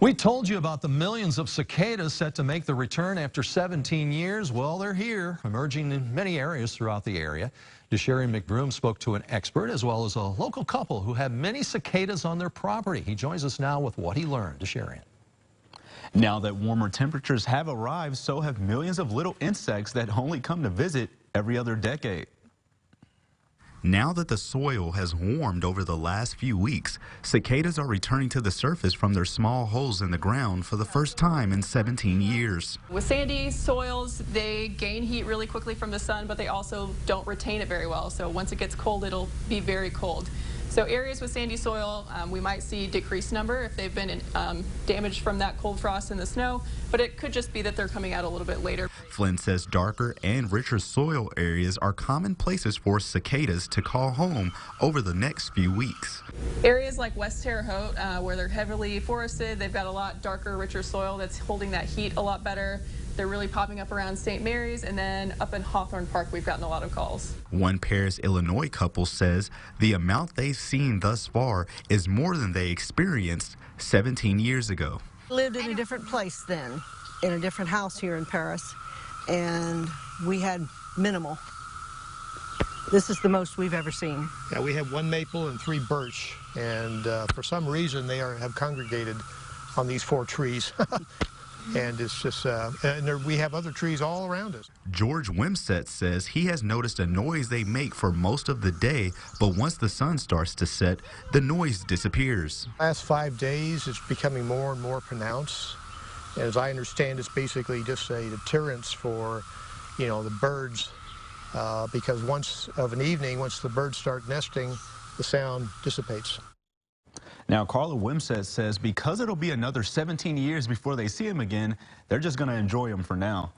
We told you about the millions of cicadas set to make the return after 17 years. Well, they're here, emerging in many areas throughout the area. DeSherry McBroom spoke to an expert as well as a local couple who have many cicadas on their property. He joins us now with what he learned. DeSherry. Now that warmer temperatures have arrived, so have millions of little insects that only come to visit every other decade. Now that the soil has warmed over the last few weeks, cicadas are returning to the surface from their small holes in the ground for the first time in 17 years. With sandy soils, they gain heat really quickly from the sun, but they also don't retain it very well. So once it gets cold, it'll be very cold. So areas with sandy soil, we might see decreased number if they've been damaged from that cold frost in the snow, but it could just be that they're coming out a little bit later. Flynn says darker and richer soil areas are common places for cicadas to call home over the next few weeks. Areas like West Terre Haute, where they're heavily forested, they've got a lot darker, richer soil that's holding that heat a lot better. They're really popping up around St. Mary's, and then up in Hawthorne Park, we've gotten a lot of calls. One Paris, Illinois couple says the amount they've seen thus far is more than they experienced 17 years ago. Lived in a different place then, in a different house here in Paris, and we had minimal. This is the most we've ever seen. Yeah, we have one maple and 3 birch, and for some reason they have congregated on these 4 trees. And it's just, we have other trees all around us. George Wimsett says he has noticed a noise they make for most of the day, but once the sun starts to set, the noise disappears. Last 5 days, it's becoming more and more pronounced. And as I understand, it's basically just a deterrence for, the birds, because once the birds start nesting, the sound dissipates. Now, Carla Wimsett says because it'll be another 17 years before they see him again, they're just going to enjoy him for now.